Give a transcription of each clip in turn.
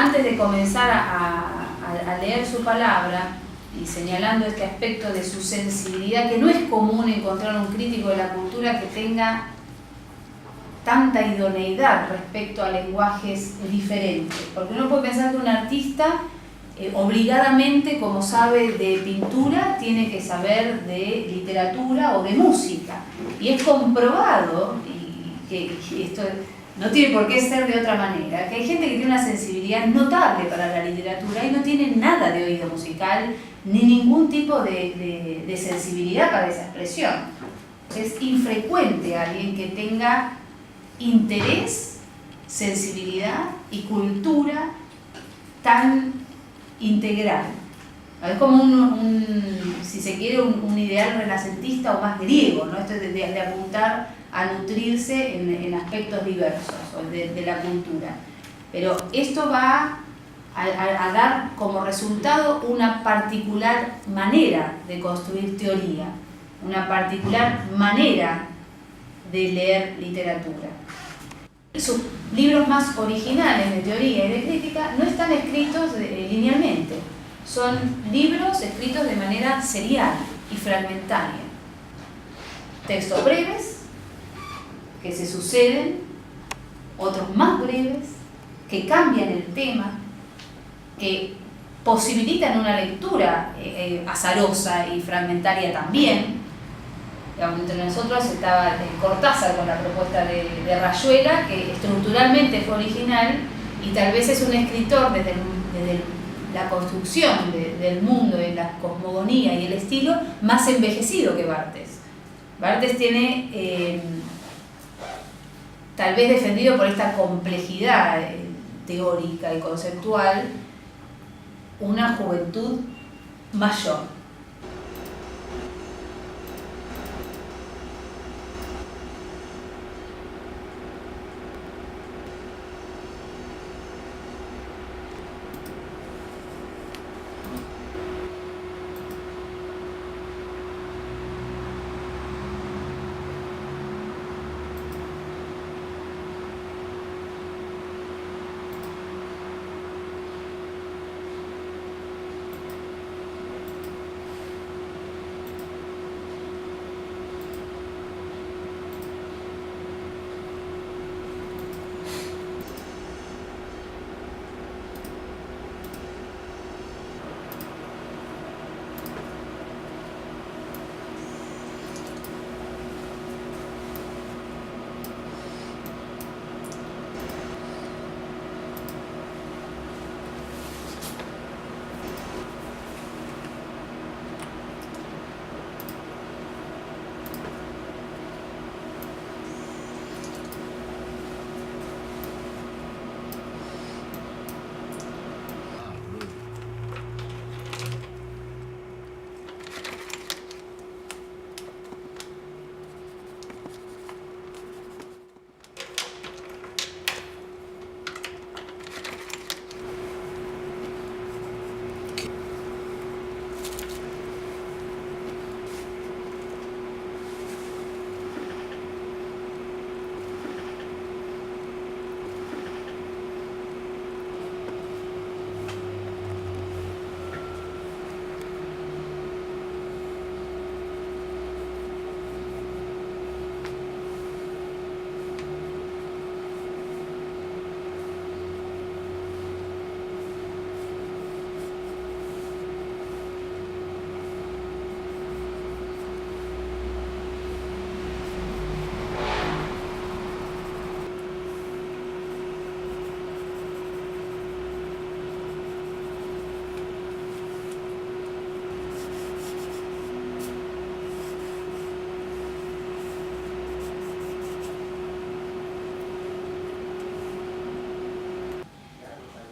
antes de comenzar a leer su palabra, y señalando este aspecto de su sensibilidad, que no es común encontrar un crítico de la cultura que tenga tanta idoneidad respecto a lenguajes diferentes, porque uno puede pensar que un artista obligadamente, como sabe de pintura, tiene que saber de literatura o de música, y es comprobado, y que esto no tiene por qué ser de otra manera, que hay gente que tiene una sensibilidad notable para la literatura y no tiene nada de oído musical ni ningún tipo de sensibilidad para esa expresión. Es infrecuente alguien que tenga interés, sensibilidad y cultura tan integral. Es como si se quiere, un ideal renacentista o más griego, ¿no? Esto de apuntar a nutrirse en aspectos diversos de la cultura. Pero esto va a dar como resultado una particular manera de construir teoría, una particular manera de leer literatura. Sus libros más originales de teoría y de crítica no están escritos linealmente, son libros escritos de manera serial y fragmentaria. Textos breves, que se suceden, otros más breves, que cambian el tema, que posibilitan una lectura azarosa y fragmentaria también. Digamos, entre nosotros estaba Cortázar con la propuesta de Rayuela, que estructuralmente fue original y tal vez es un escritor desde la construcción del mundo, de la cosmogonía y el estilo, más envejecido que Barthes. Barthes tiene, tal vez defendido por esta complejidad teórica y conceptual, una juventud mayor.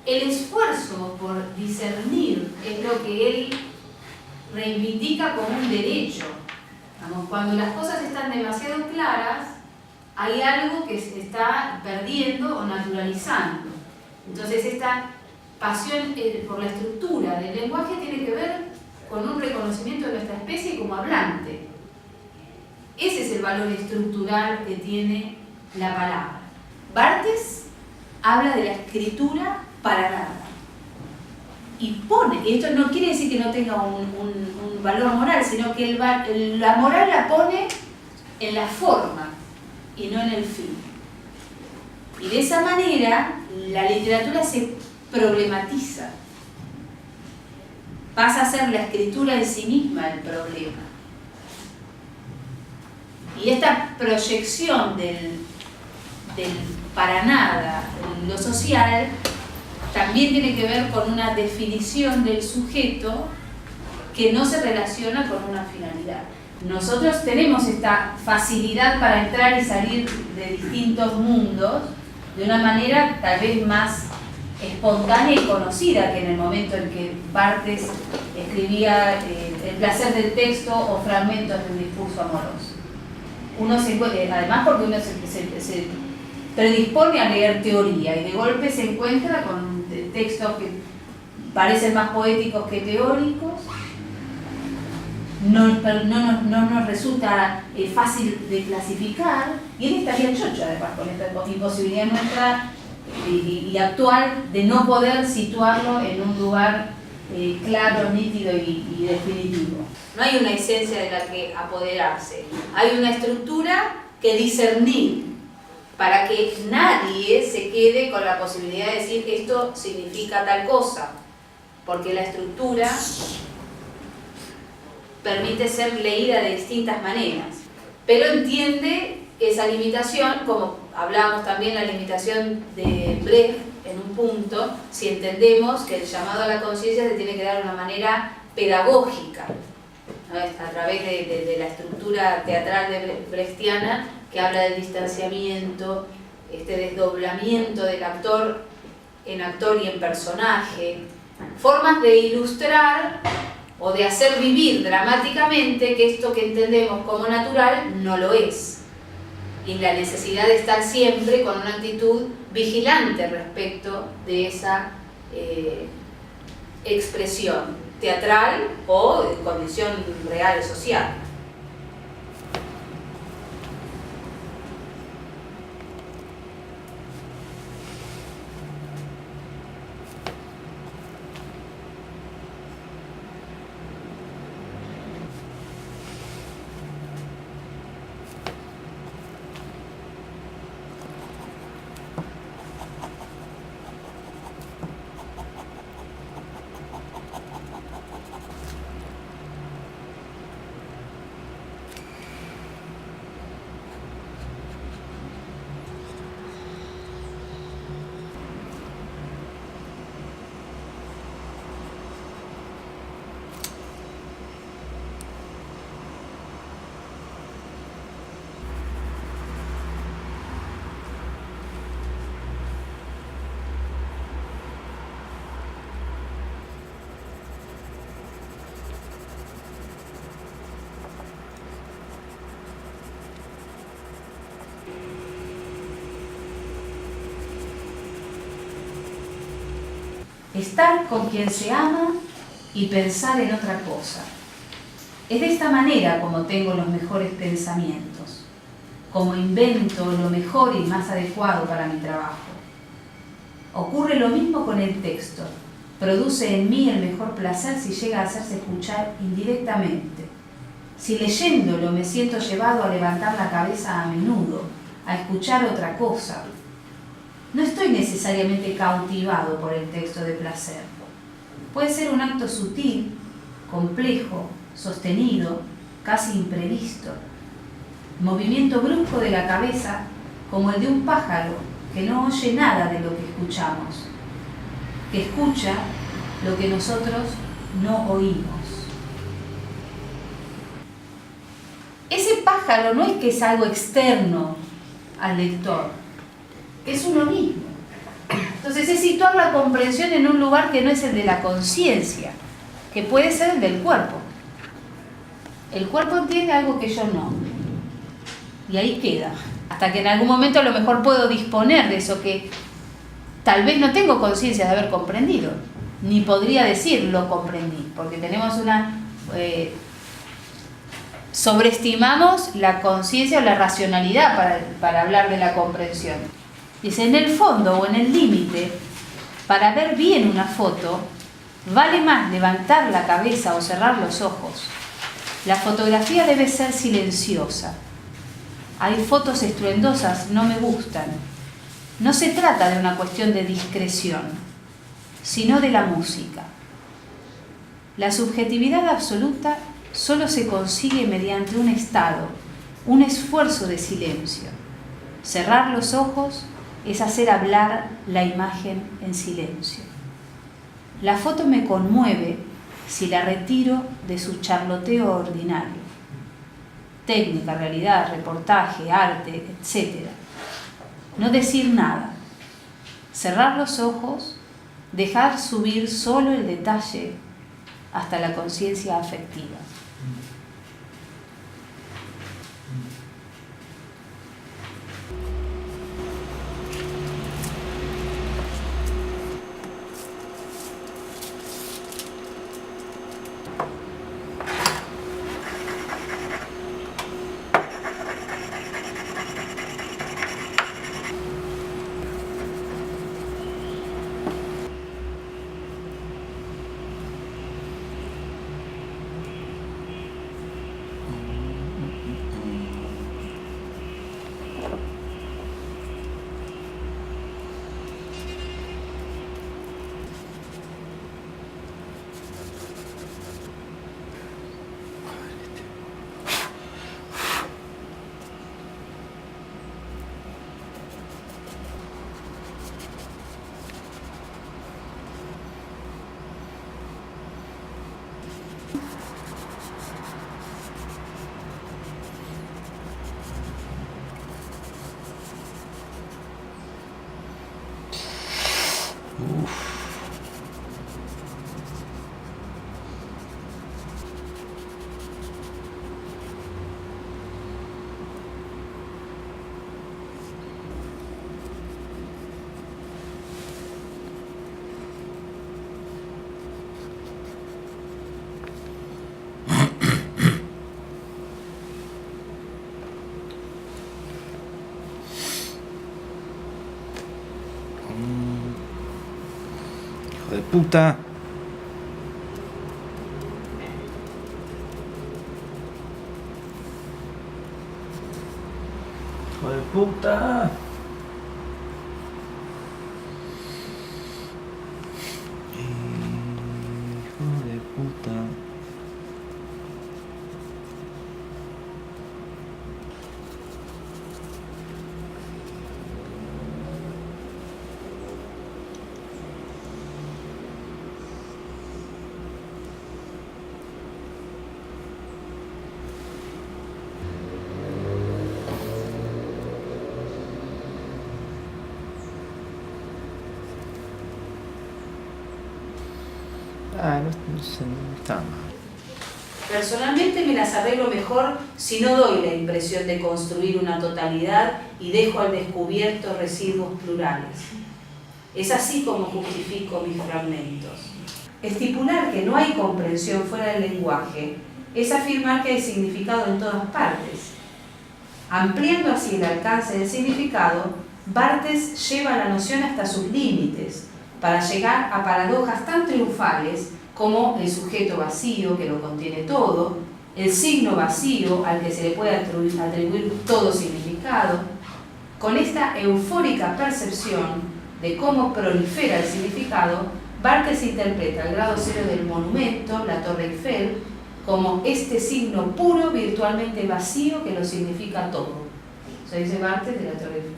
El esfuerzo por discernir es lo que él reivindica como un derecho. Vamos, cuando las cosas están demasiado claras, hay algo que se está perdiendo o naturalizando. Entonces esta pasión por la estructura del lenguaje tiene que ver con un reconocimiento de nuestra especie como hablante. Ese es el valor estructural que tiene la palabra. Barthes habla de la escritura para nada. Y esto no quiere decir que no tenga un valor moral, sino que la moral la pone en la forma y no en el fin. Y de esa manera la literatura se problematiza. Pasa a ser la escritura en sí misma el problema. Y esta proyección del para nada, lo social, también tiene que ver con una definición del sujeto que no se relaciona con una finalidad. Nosotros tenemos esta facilidad para entrar y salir de distintos mundos de una manera tal vez más espontánea y conocida que en el momento en que Barthes escribía El placer del texto o fragmentos de un discurso amoroso. Uno se encuentra, además porque uno se predispone a leer teoría y de golpe se encuentra con textos que parecen más poéticos que teóricos. No nos resulta fácil de clasificar, y él estaría chocho además con esta imposibilidad nuestra y actual de no poder situarlo en un lugar claro, nítido y definitivo. No hay una esencia de la que apoderarse, hay una estructura que discernir para que nadie se quede con la posibilidad de decir que esto significa tal cosa, porque la estructura permite ser leída de distintas maneras, pero entiende esa limitación, como hablábamos también la limitación de Brecht en un punto, si entendemos que el llamado a la conciencia se tiene que dar de una manera pedagógica, ¿no? A través de la estructura teatral brechtiana, que habla del distanciamiento, este desdoblamiento del actor en actor y en personaje, formas de ilustrar o de hacer vivir dramáticamente que esto que entendemos como natural no lo es. Y la necesidad de estar siempre con una actitud vigilante respecto de esa expresión teatral o de condición real social. Estar con quien se ama y pensar en otra cosa. Es de esta manera como tengo los mejores pensamientos, como invento lo mejor y más adecuado para mi trabajo. Ocurre lo mismo con el texto. Produce en mí el mejor placer si llega a hacerse escuchar indirectamente. Si leyéndolo me siento llevado a levantar la cabeza a menudo, a escuchar otra cosa. No estoy necesariamente cautivado por el texto de placer. Puede ser un acto sutil, complejo, sostenido, casi imprevisto. Movimiento brusco de la cabeza, como el de un pájaro que no oye nada de lo que escuchamos, que escucha lo que nosotros no oímos. Ese pájaro no es que es algo externo al lector, es uno mismo. Entonces es situar la comprensión en un lugar que no es el de la conciencia, que puede ser el del cuerpo. El cuerpo entiende algo que yo no, y ahí queda, hasta que en algún momento a lo mejor puedo disponer de eso que tal vez no tengo conciencia de haber comprendido, ni podría decir lo comprendí, porque tenemos sobreestimamos la conciencia o la racionalidad para hablar de la comprensión. Dice, en el fondo o en el límite, Para ver bien una foto, vale más levantar la cabeza o cerrar los ojos. La fotografía debe ser silenciosa. Hay fotos estruendosas, no me gustan. No se trata de una cuestión de discreción, sino de la música. La subjetividad absoluta solo se consigue mediante un estado, un esfuerzo de silencio. Cerrar los ojos es hacer hablar la imagen en silencio. La foto me conmueve si la retiro de su charloteo ordinario. Técnica, realidad, reportaje, arte, etc. No decir nada. Cerrar los ojos, dejar subir solo el detalle hasta la conciencia afectiva. Hijo de puta. Hijo de puta. Hijo de puta. No sé, no está mal. Personalmente me las arreglo mejor si no doy la impresión de construir una totalidad y dejo al descubierto residuos plurales. Es así como justifico mis fragmentos. Estipular que no hay comprensión fuera del lenguaje es afirmar que hay significado en todas partes. Ampliando así el alcance del significado, Barthes lleva la noción hasta sus límites, para llegar a paradojas tan triunfales como el sujeto vacío que lo contiene todo, el signo vacío al que se le puede atribuir todo significado. Con esta eufórica percepción de cómo prolifera el significado, Barthes interpreta el grado cero del monumento, la Torre Eiffel, como este signo puro, virtualmente vacío, que lo significa todo. Eso dice Barthes de la Torre Eiffel.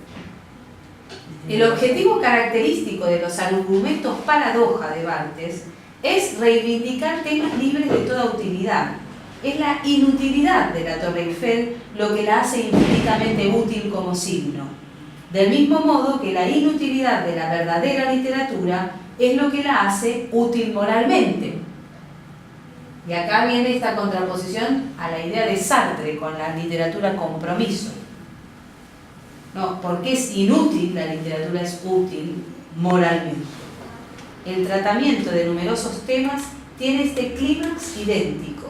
El objetivo característico de los argumentos paradoja de Barthes es reivindicar temas libres de toda utilidad. Es la inutilidad de la Torre Eiffel lo que la hace infinitamente útil como signo. Del mismo modo que la inutilidad de la verdadera literatura es lo que la hace útil moralmente. Y acá viene esta contraposición a la idea de Sartre con la literatura compromiso. No, porque es inútil, la literatura es útil moralmente. El tratamiento de numerosos temas tiene este clímax idéntico,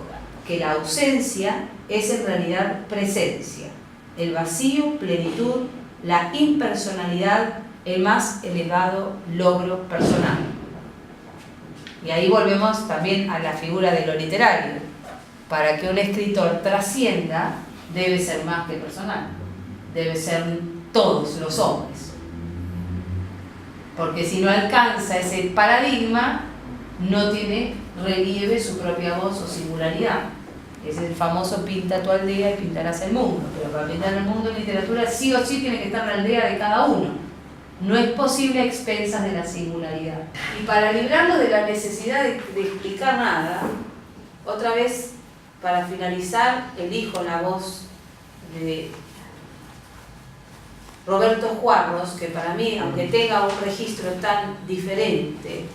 que la ausencia es en realidad presencia, el vacío, plenitud, la impersonalidad, el más elevado logro personal. Y ahí volvemos también a la figura de lo literario. Para que un escritor trascienda, debe ser más que personal, debe ser todos los hombres. Porque si no alcanza ese paradigma, no tiene relieve su propia voz o singularidad. Es el famoso pinta tu aldea y pintarás el mundo. Pero para pintar el mundo en literatura sí o sí tiene que estar la aldea de cada uno. No es posible a expensas de la singularidad. Y para librarlo de la necesidad de explicar nada, otra vez, para finalizar, elijo la voz de Roberto Juarros, que para mí, aunque tenga un registro tan diferente,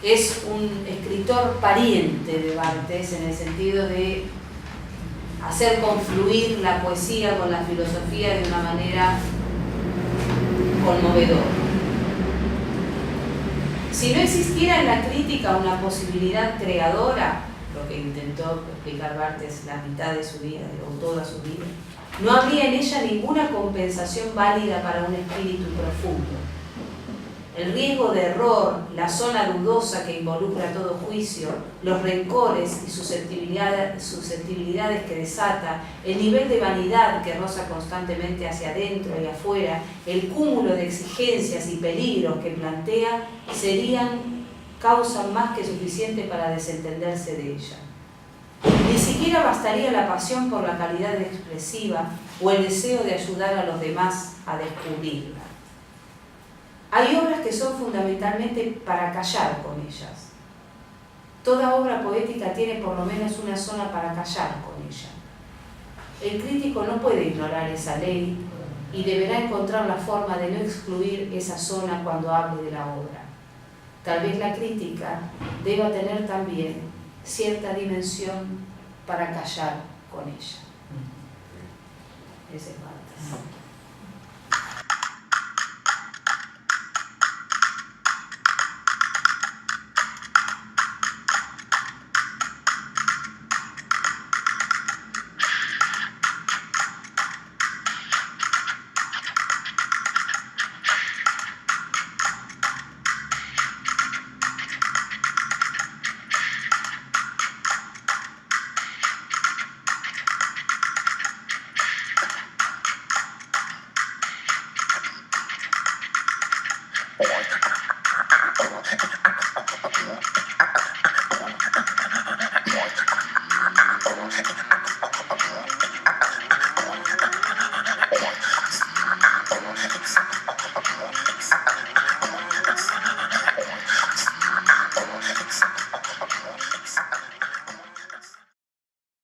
es un escritor pariente de Barthes en el sentido de hacer confluir la poesía con la filosofía de una manera conmovedora. Si no existiera en la crítica una posibilidad creadora, lo que intentó explicar Barthes la mitad de su vida, o toda su vida, no habría en ella ninguna compensación válida para un espíritu profundo. El riesgo de error, la zona dudosa que involucra todo juicio, los rencores y susceptibilidades que desata, el nivel de vanidad que roza constantemente hacia adentro y afuera, el cúmulo de exigencias y peligros que plantea, serían causa más que suficiente para desentenderse de ella. Ni siquiera bastaría la pasión por la calidad expresiva o el deseo de ayudar a los demás a descubrirla. Hay obras que son fundamentalmente para callar con ellas. Toda obra poética tiene por lo menos una zona para callar con ella. El crítico no puede ignorar esa ley y deberá encontrar la forma de no excluir esa zona cuando hable de la obra. Tal vez la crítica deba tener también cierta dimensión para callar con ella. Ese es Barthes.